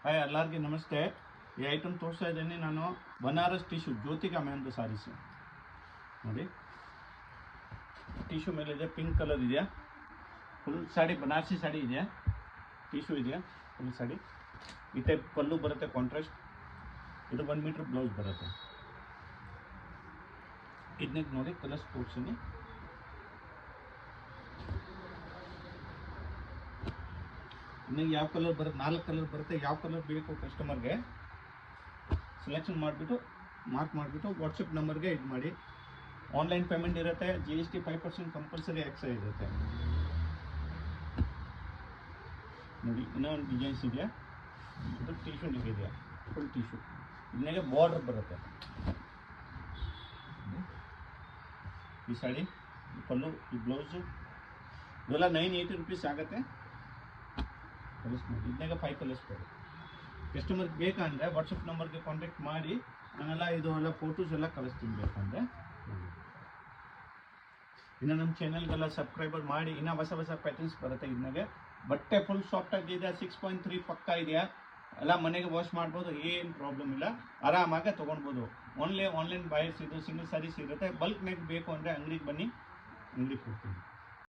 Hi ಎಲ್ಲರಿಗೆ ನಮಸ್ತೆ. ಈ ಐಟಮ್ ತೋರಿಸ್ತಾ ಇದ್ದೀನಿ ನಾನು. ಬನಾರಸ್ ಟಿಶ್ಯೂ ಜ್ಯೋತಿಕಾ ಮ್ಯಾಮ್ದು ಸಾರೀಸ್ ನೋಡಿ. ಟಿಶ್ಯೂ ಮೇಲಿದೆ, ಪಿಂಕ್ ಕಲರ್ ಇದೆಯಾ, ಫುಲ್ ಸಾಡಿ ಬನಾರಸಿ ಸಾಡಿ ಇದೆಯಾ, ಟಿಶ್ಯೂ ಇದೆಯಾ, ಫುಲ್ ಸಾಡಿ. ಈ ಟೈಪ್ ಪಲ್ಲು ಬರುತ್ತೆ ಕಾಂಟ್ರಾಸ್ಟ್. ಇದು 1 ಮೀಟರ್ ಬ್ಲೌಸ್ ಬರುತ್ತೆ. ಇದನ್ನ ನೋಡಿ ಕಲರ್ಸ್ ತೋರಿಸ್ತೀನಿ. ನಿಮಗೆ ಯಾವ ಕಲರ್ ಬರುತ್ತೆ, 4 ಕಲರ್ ಬರುತ್ತೆ. ಯಾವ ಕಲರ್ ಬೇಕು ಕಸ್ಟಮರ್ಗೆ ಸೆಲೆಕ್ಷನ್ ಮಾಡಿಬಿಟ್ಟು ಮಾರ್ಕ್ ಮಾಡಿಬಿಟ್ಟು ವಾಟ್ಸಪ್ ನಂಬರ್ಗೆ ಇದು ಮಾಡಿ. ಆನ್ಲೈನ್ ಪೇಮೆಂಟ್ ಇರುತ್ತೆ. GST 5% ಕಂಪಲ್ಸರಿ ಎಕ್ಸ್ಟ್ರಾ ಇರುತ್ತೆ. ನೋಡಿ ಇನ್ನೊಂದು ಡಿಸೈನ್ಸ್ ಇದೆಯಾ, ಇದು ಟಿಶ್ಯೂ ಇದೆಯಾ, ಫುಲ್ ಟಿಶ್ಯೂ. ಇದನ್ನಾಗೆ ಬಾರ್ಡರ್ ಬರುತ್ತೆ. ಈ ಸಾಡಿ, ಈ ಪಲ್ಲು, ಈ ಬ್ಲೌಸು ಇವೆಲ್ಲ 980 rupees ಆಗುತ್ತೆ. ಕಲರ್ಸ್ ನೋಡಿ, ಇದನ್ನಾಗ 5 ಕಲರ್ಸ್ ಬರುತ್ತೆ. ಕಸ್ಟಮರ್ಗೆ ಬೇಕಂದರೆ ವಾಟ್ಸಪ್ ನಂಬರ್ಗೆ ಕಾಂಟ್ಯಾಕ್ಟ್ ಮಾಡಿ, ನಾನೆಲ್ಲ ಇದು ಎಲ್ಲ ಫೋಟೋಸ್ ಎಲ್ಲ ಕಳಿಸ್ತೀನಿ ಬೇಕಂದರೆ. ಇನ್ನು ನಮ್ಮ ಚಾನಲ್ಗೆಲ್ಲ ಸಬ್ಸ್ಕ್ರೈಬರ್ ಮಾಡಿ. ಇನ್ನೂ ಹೊಸ ಹೊಸ ಪ್ಯಾಟರ್ನ್ಸ್ ಬರುತ್ತೆ. ಇದನ್ನಾಗೆ ಬಟ್ಟೆ ಫುಲ್ ಸಾಫ್ಟ್ ಆಗಿದೆ. 6.3 ಪಕ್ಕ ಇದೆಯಾ, ಎಲ್ಲ ಮನೆಗೆ ವಾಶ್ ಮಾಡ್ಬೋದು, ಏನು ಪ್ರಾಬ್ಲಮ್ ಇಲ್ಲ, ಆರಾಮಾಗೆ ತೊಗೊಳ್ಬೋದು. ಓನ್ಲಿ ಆನ್ಲೈನ್ ಬಾಯರ್ಸ್ ಇದು ಸಿಂಗಲ್ ಸಾರೀಸ್ ಇರುತ್ತೆ. ಬಲ್ಕ್ ನೆಕ್ ಬೇಕು ಅಂದರೆ ಅಂಗಡಿಗೆ ಬನ್ನಿ, ಅಂಗಡಿಗೆ ಕೊಡ್ತೀನಿ.